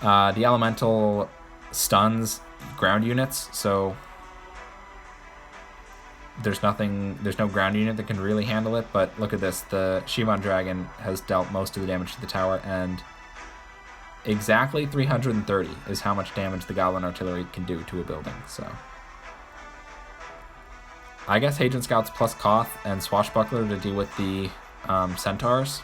The Elemental stuns ground units, so there's no ground unit that can really handle it. But look at this, the Shimon Dragon has dealt most of the damage to the tower, and exactly 330 is how much damage the Goblin Artillery can do to a building. So I guess Hadron Scouts plus Koth and Swashbuckler to deal with the Centaurs.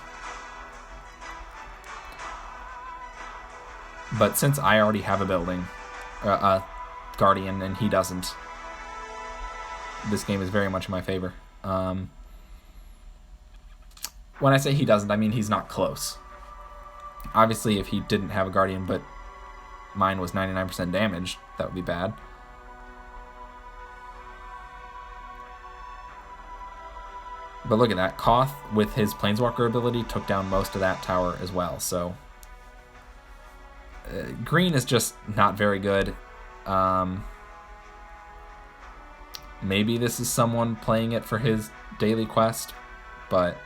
But since I already have a building, a Guardian, and he doesn't, this game is very much in my favor. When I say he doesn't, I mean he's not close. Obviously, if he didn't have a Guardian, but mine was 99% damaged, that would be bad. But look at that. Koth, with his Planeswalker ability, took down most of that tower as well, so green is just not very good. Maybe this is someone playing it for his daily quest, but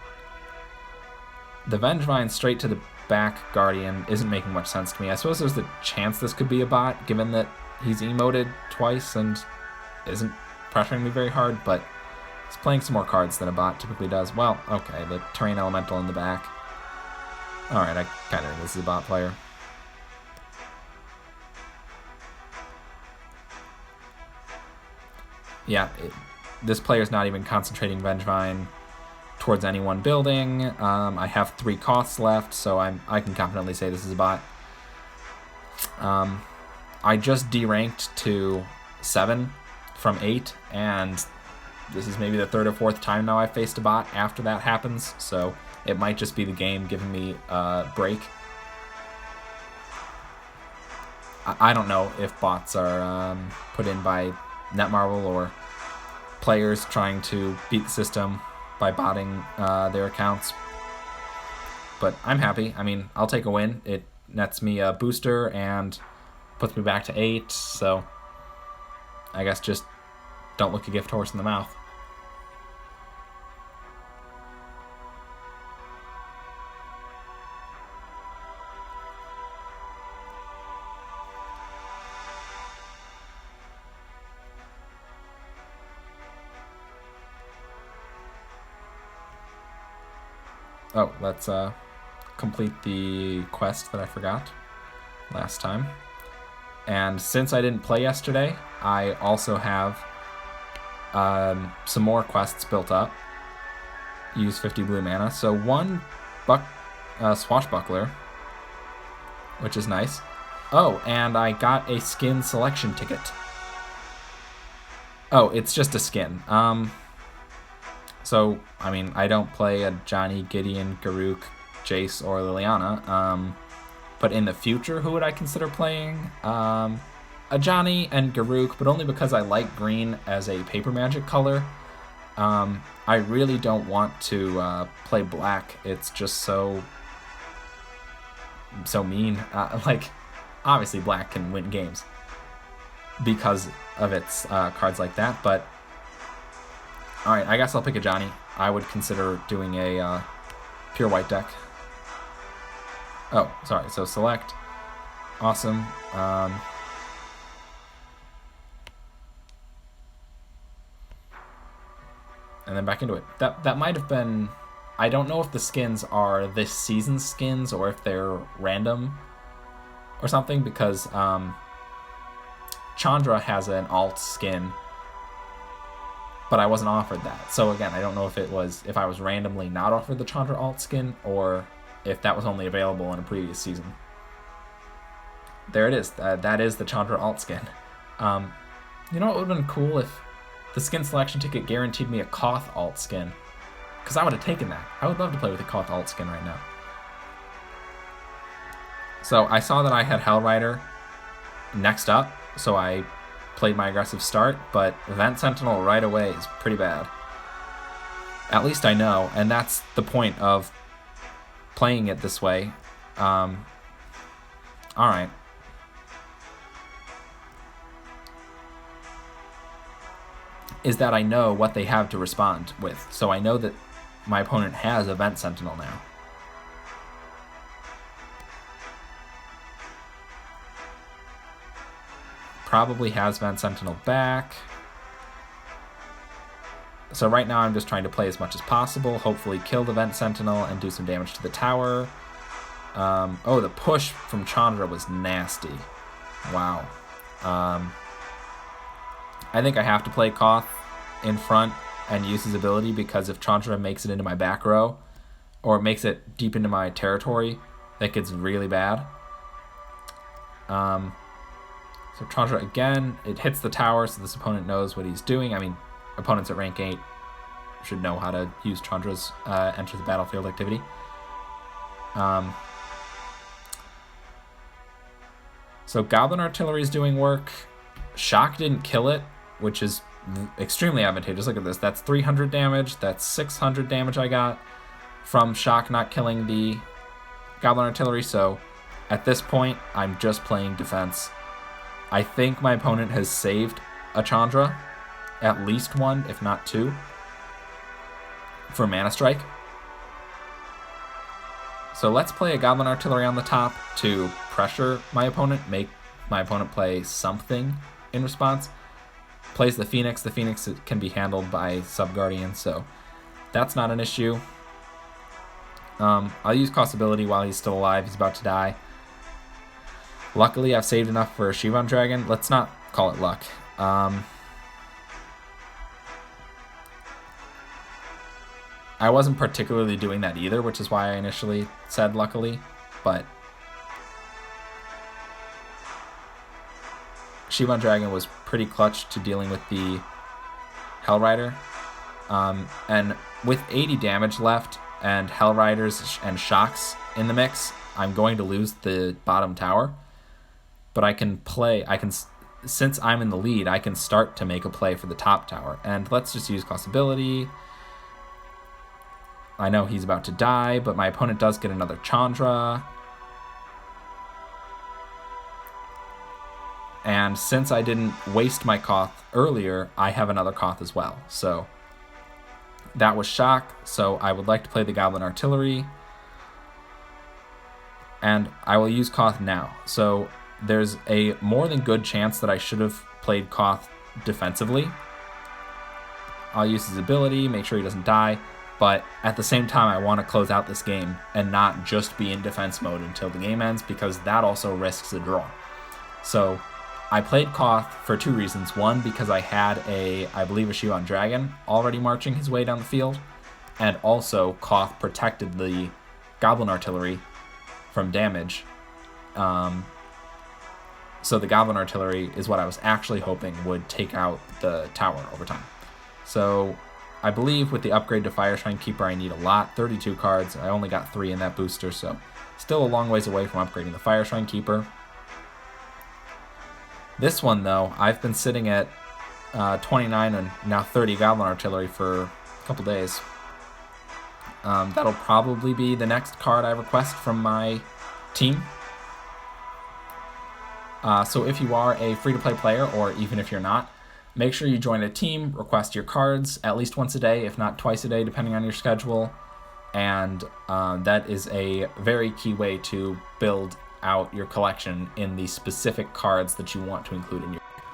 the Vengevine straight to the back Guardian isn't making much sense to me. I suppose there's the chance this could be a bot, given that he's emoted twice and isn't pressuring me very hard, but he's playing some more cards than a bot typically does. Well, okay, the Terrain Elemental in the back. Alright, I kind of think this is a bot player. Yeah, this player's not even concentrating Vengevine towards any one building. I have 3 Koths left, so I can confidently say this is a bot. I just deranked to 7 from 8, and this is maybe the 3rd or 4th time now I've faced a bot after that happens, so it might just be the game giving me a break. I don't know if bots are put in by Netmarble or players trying to beat the system by botting their accounts, but I'm happy. I mean, I'll take a win. It nets me a booster and puts me back to 8, so I guess just don't look a gift horse in the mouth. Oh, let's complete the quest that I forgot last time. And since I didn't play yesterday, I also have some more quests built up. Use 50 blue mana. So 1 Swashbuckler, which is nice. Oh, and I got a skin selection ticket. Oh, it's just a skin. So, I mean, I don't play a Johnny, Gideon, Garruk, Jace, or Liliana. But in the future, who would I consider playing? A Johnny and Garruk, but only because I like green as a paper magic color. I really don't want to play black. It's just so mean. Like, obviously black can win games because of its cards like that, but alright, I guess I'll pick a Johnny. I would consider doing a pure white deck. Oh, sorry, so select. Awesome. And then back into it. That might have been... I don't know if the skins are this season's skins or if they're random or something, because Chandra has an alt skin, but I wasn't offered that. So again, I don't know if I was randomly not offered the Chandra alt skin, or if that was only available in a previous season. There it is. That is the Chandra alt skin. You know what would have been cool if the skin selection ticket guaranteed me a Koth alt skin? Because I would have taken that. I would love to play with a Koth alt skin right now. So I saw that I had Hellrider next up, so I played my aggressive start, but Event Sentinel right away is pretty bad. At least I know, and that's the point of playing it this way. Alright. Is that I know what they have to respond with. So I know that my opponent has Event Sentinel now. Probably has Event Sentinel back. So right now I'm just trying to play as much as possible, hopefully kill the Event Sentinel and do some damage to the tower. Oh, the push from Chandra was nasty. Wow. I think I have to play Koth in front and use his ability, because if Chandra makes it into my back row, or makes it deep into my territory, that gets really bad. So Chandra again, it hits the tower, so this opponent knows what he's doing. I mean, opponents at rank 8 should know how to use Chandra's enter the battlefield activity. So Goblin Artillery is doing work. Shock didn't kill it, which is extremely advantageous. Look at this. That's 300 damage. That's 600 damage I got from Shock not killing the Goblin Artillery. So at this point, I'm just playing defense. I think my opponent has saved a Chandra, at least one, if not two, for ManaStrike. So let's play a Goblin Artillery on the top to pressure my opponent, make my opponent play something in response. Plays the Phoenix. The Phoenix can be handled by Sub-Guardian, so that's not an issue. I'll use Koth's ability while he's still alive. He's about to die. Luckily, I've saved enough for a Shivan Dragon. Let's not call it luck. I wasn't particularly doing that either, which is why I initially said luckily, but Shivan Dragon was pretty clutch to dealing with the Hell Rider. And with 80 damage left and Hell Riders and Shocks in the mix, I'm going to lose the bottom tower. But I can play, since I'm in the lead, I can start to make a play for the top tower. And let's just use Koth's ability. I know he's about to die, but my opponent does get another Chandra. And since I didn't waste my Koth earlier, I have another Koth as well. So that was Shock. So I would like to play the Goblin Artillery. And I will use Koth now. So there's a more than good chance that I should have played Koth defensively. I'll use his ability, make sure he doesn't die. But at the same time, I want to close out this game and not just be in defense mode until the game ends, because that also risks a draw. So I played Koth for two reasons. One, because I had I believe a Shivan Dragon already marching his way down the field. And also, Koth protected the Goblin Artillery from damage. So the Goblin Artillery is what I was actually hoping would take out the tower over time. So I believe with the upgrade to Fire Shrine Keeper, I need a lot. 32 cards. I only got 3 in that booster, so still a long ways away from upgrading the Fire Shrine Keeper. This one, though, I've been sitting at 29 and now 30 Goblin Artillery for a couple days. That'll probably be the next card I request from my team. So if you are a free-to-play player, or even if you're not, make sure you join a team, request your cards at least once a day, if not twice a day, depending on your schedule. And that is a very key way to build out your collection in the specific cards that you want to include in your deck.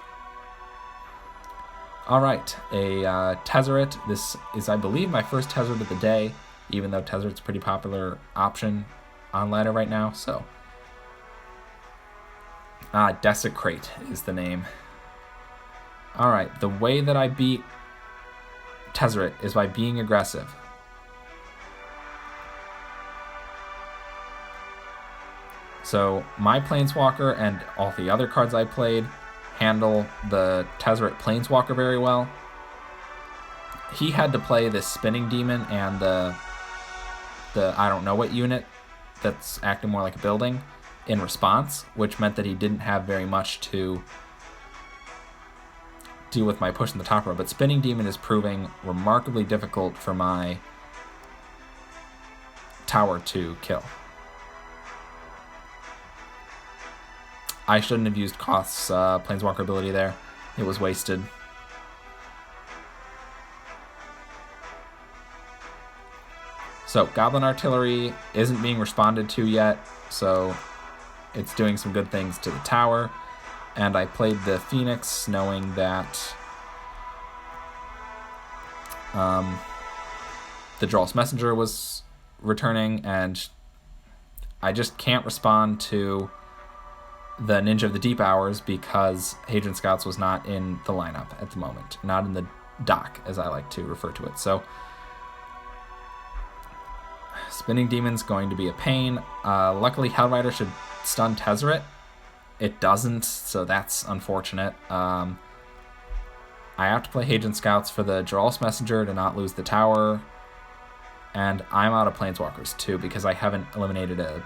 Alright, a Tezzeret. This is, I believe, my first Tezzeret of the day, even though Tezzeret's a pretty popular option on ladder right now, so... Desecrate is the name. Alright, the way that I beat Tezzeret is by being aggressive. So my Planeswalker and all the other cards I played handle the Tezzeret Planeswalker very well. He had to play this Spinning Demon and the I don't know what unit that's acting more like a building in response, which meant that he didn't have very much to deal with my push in the top row, but Spinning Demon is proving remarkably difficult for my tower to kill. I shouldn't have used Koth's Planeswalker ability there. It was wasted. So, Goblin Artillery isn't being responded to yet, so it's doing some good things to the tower. And I played the Phoenix knowing that the Drol's Messenger was returning, and I just can't respond to the Ninja of the Deep Hours because Hadron Scouts was not in the lineup at the moment. Not in the dock, as I like to refer to it. So, Spinning Demon's going to be a pain. Luckily, Hellrider should stun Tezzeret. It doesn't, so that's unfortunate. I have to play Hadron Scouts for the Drol's Messenger to not lose the tower. And I'm out of Planeswalkers, too, because I haven't eliminated a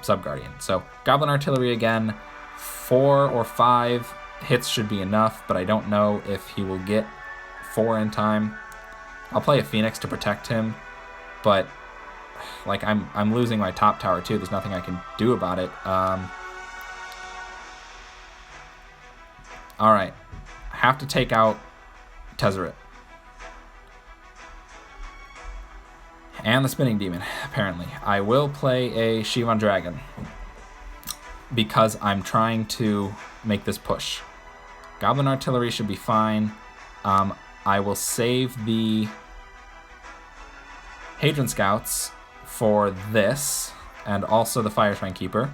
Sub-Guardian. So, Goblin Artillery again. 4 or 5 hits should be enough, but I don't know if he will get 4 in time. I'll play a Phoenix to protect him, but like I'm losing my top tower too. There's nothing I can do about it. All right, I have to take out Tezzeret and the Spinning Demon. Apparently, I will play a Shivan Dragon because I'm trying to make this push. Goblin Artillery should be fine. I will save the Hadron Scouts for this, and also the Fire Shrine Keeper,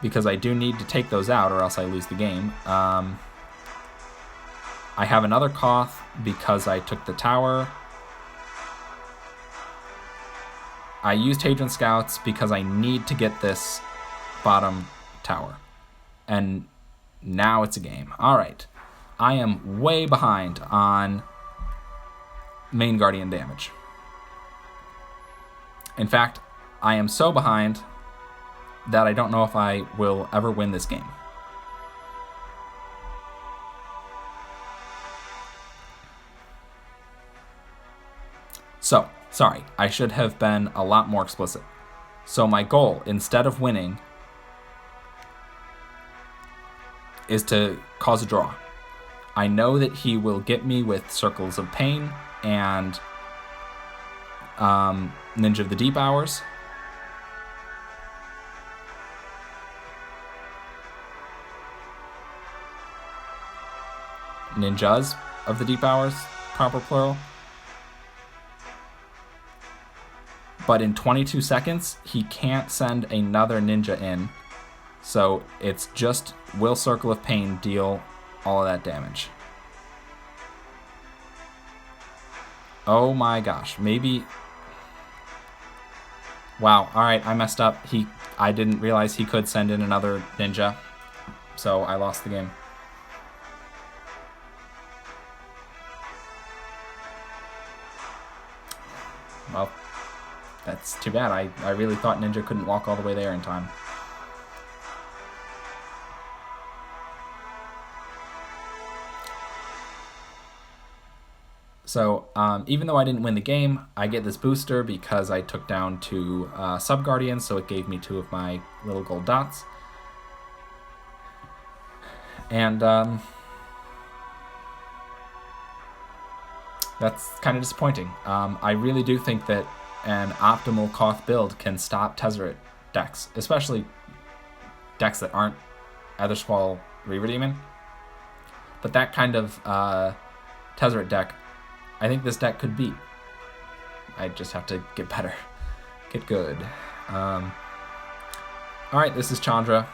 because I do need to take those out or else I lose the game. I have another Koth because I took the tower. I used Hadron Scouts because I need to get this bottom tower. And now it's a game. Alright. I am way behind on main Guardian damage. In fact, I am so behind that I don't know if I will ever win this game. So, sorry, I should have been a lot more explicit. So my goal, instead of winning, is to cause a draw. I know that he will get me with Circles of Pain and Ninja of the Deep Hours. Ninjas of the Deep Hours, proper plural. But in 22 seconds, he can't send another ninja in. So it's just will Circle of Pain deal all of that damage. Oh my gosh, maybe... Wow, alright, I messed up. I didn't realize he could send in another ninja, so I lost the game. Well, that's too bad. I really thought Ninja couldn't walk all the way there in time. So, even though I didn't win the game, I get this booster because I took down 2 Sub-Guardians, so it gave me 2 of my little gold dots. And, that's kind of disappointing. I really do think that an optimal Koth build can stop Tezzeret decks, especially decks that aren't Aethersquall Reaver Demon. But that kind of Tezzeret deck, I think this deck could beat. I just have to get better. Get good. Alright, this is Chandra.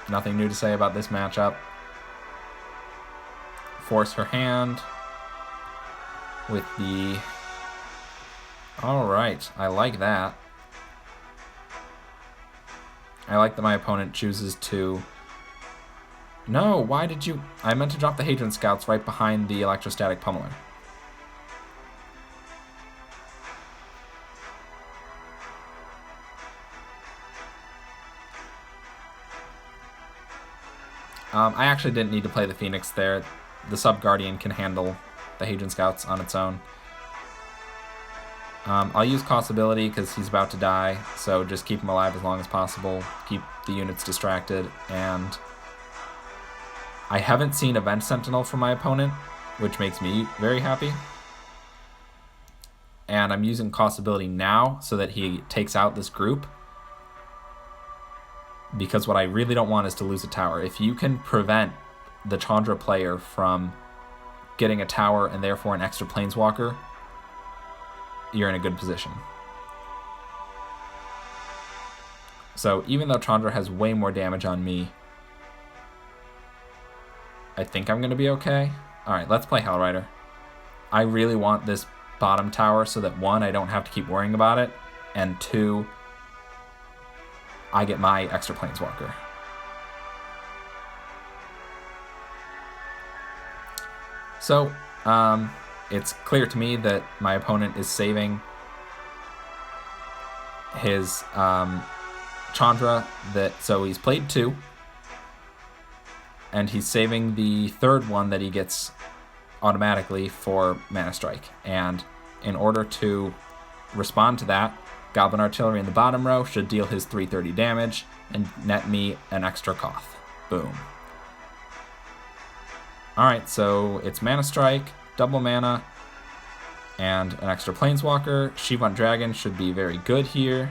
Nothing new to say about this matchup. Force her hand with the... Alright, I like that. I like that my opponent chooses to... No, why did you... I meant to drop the Hadron Scouts right behind the Electrostatic Pummeler. I actually didn't need to play the Phoenix there. The Sub-Guardian can handle the Hadron Scouts on its own. I'll use Koth's ability because he's about to die, so just keep him alive as long as possible, keep the units distracted, and I haven't seen Event Sentinel from my opponent, which makes me very happy. And I'm using Koth's ability now so that he takes out this group, because what I really don't want is to lose a tower. If you can prevent the Chandra player from getting a tower and therefore an extra Planeswalker, you're in a good position. So even though Chandra has way more damage on me, I think I'm going to be okay. Alright, let's play Hellrider. I really want this bottom tower so that 1, I don't have to keep worrying about it, and 2, I get my extra Planeswalker. So, it's clear to me that my opponent is saving his Chandra, so he's played 2, and he's saving the 3rd one that he gets automatically for ManaStrike. And in order to respond to that, Goblin Artillery in the bottom row should deal his 330 damage and net me an extra Koth. Boom. Alright, so it's ManaStrike, double mana, and an extra Planeswalker. Shivant Dragon should be very good here.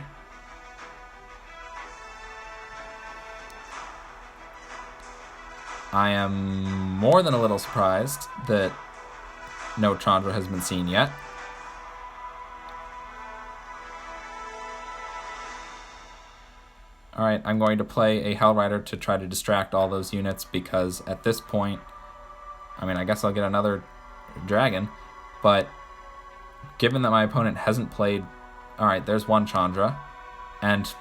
I am more than a little surprised that no Chandra has been seen yet. Alright, I'm going to play a Hellrider to try to distract all those units, because at this point, I mean, I guess I'll get another dragon, but given that my opponent hasn't played... Alright, there's one Chandra, and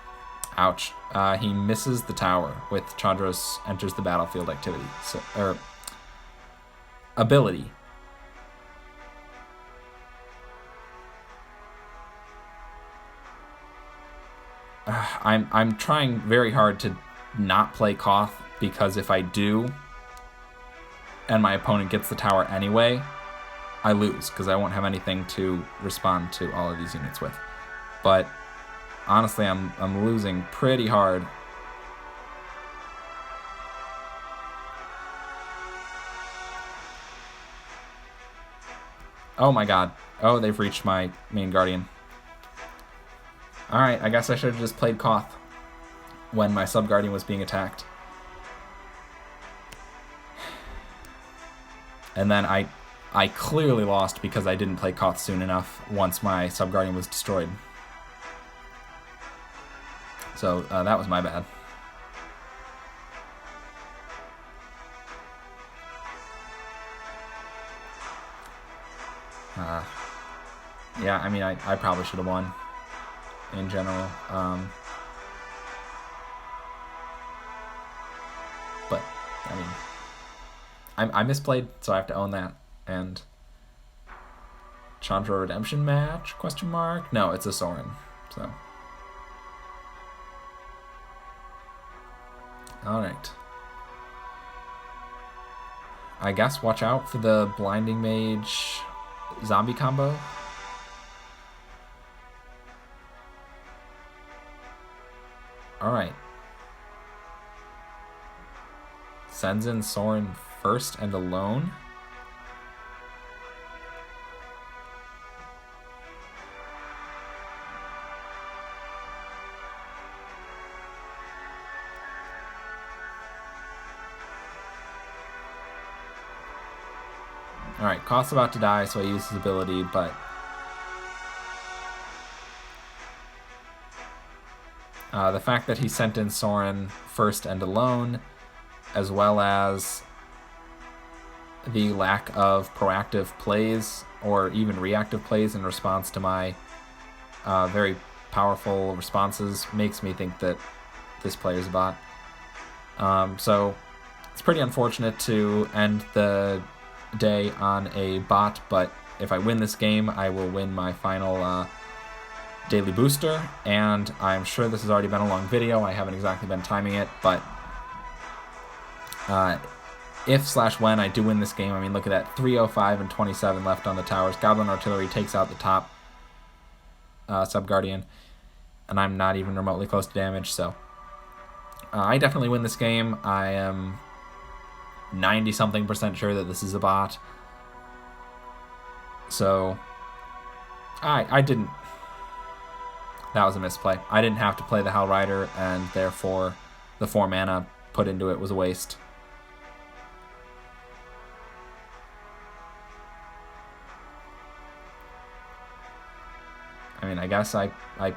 ouch, he misses the tower with Chandra's enters the battlefield activity, or ability. I'm trying very hard to not play Koth, because if I do, and my opponent gets the tower anyway, I lose, because I won't have anything to respond to all of these units with. But honestly, I'm losing pretty hard. Oh my god. Oh, they've reached my main Guardian. Alright, I guess I should have just played Koth when my Sub-Guardian was being attacked. And then I clearly lost because I didn't play Koth soon enough once my Sub-Guardian was destroyed. So that was my bad. Yeah, I mean, I probably should have won in general. But, I mean, I misplayed, so I have to own that. And Chandra Redemption match? Question mark? No, it's a Sorin. So. Alright. I guess watch out for the Blinding Mage zombie combo. Alright. Sends in Sorin first and alone. Alright, Koth's about to die, so I use his ability, but the fact that he sent in Sorin first and alone, as well as the lack of proactive plays or even reactive plays in response to my very powerful responses, makes me think that this player's a bot. So it's pretty unfortunate to end the day on a bot, but if I win this game, I will win my final daily booster, and I'm sure this has already been a long video. I haven't exactly been timing it, but If/when I do win this game, I mean, look at that, 305 and 27 left on the towers. Goblin Artillery takes out the top Sub-Guardian, and I'm not even remotely close to damage, so I definitely win this game. I am 90-something% sure that this is a bot. So, I didn't... That was a misplay. I didn't have to play the Hell Rider, and therefore the 4 mana put into it was a waste. I mean, I guess I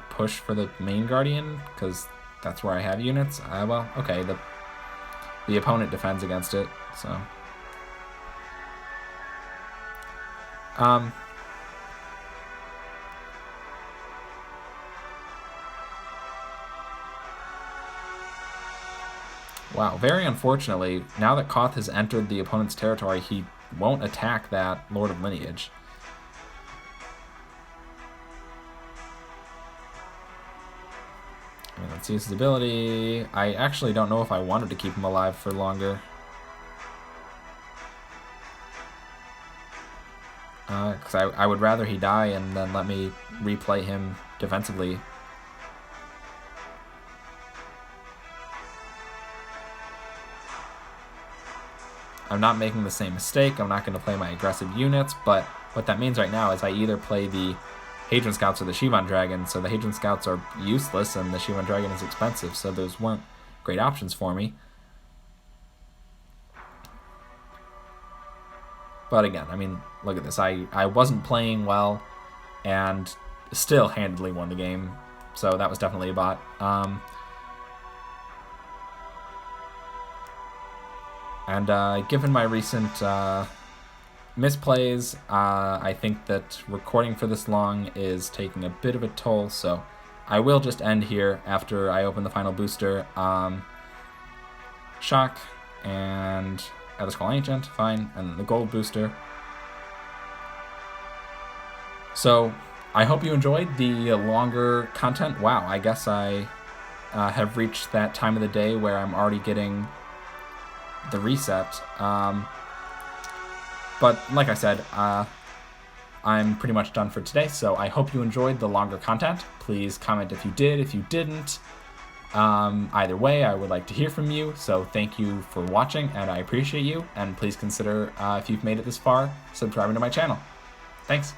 push for the main Guardian, because that's where I have units. Well, okay, the opponent defends against it, so... Wow, very unfortunately, now that Koth has entered the opponent's territory, he won't attack that Lord of Lineage. I mean, let's use his ability. I actually don't know if I wanted to keep him alive for longer. Because I would rather he die and then let me replay him defensively. I'm not making the same mistake. I'm not going to play my aggressive units, but what that means right now is I either play the Hadron Scouts or the Shivan Dragon, so the Hadron Scouts are useless and the Shivan Dragon is expensive, so those weren't great options for me. But again, I mean, look at this. I wasn't playing well and still handily won the game, so that was definitely a bot. And given my recent misplays, I think that recording for this long is taking a bit of a toll, so I will just end here after I open the final booster. Shock and Elder Scroll Ancient, fine, and then the gold booster. So I hope you enjoyed the longer content. Wow, I guess I have reached that time of the day where I'm already getting the reset. But like I said, I'm pretty much done for today, so I hope you enjoyed the longer content. Please comment if you did, if you didn't. Either way, I would like to hear from you, so thank you for watching, and I appreciate you, and please consider, if you've made it this far, subscribing to my channel. Thanks.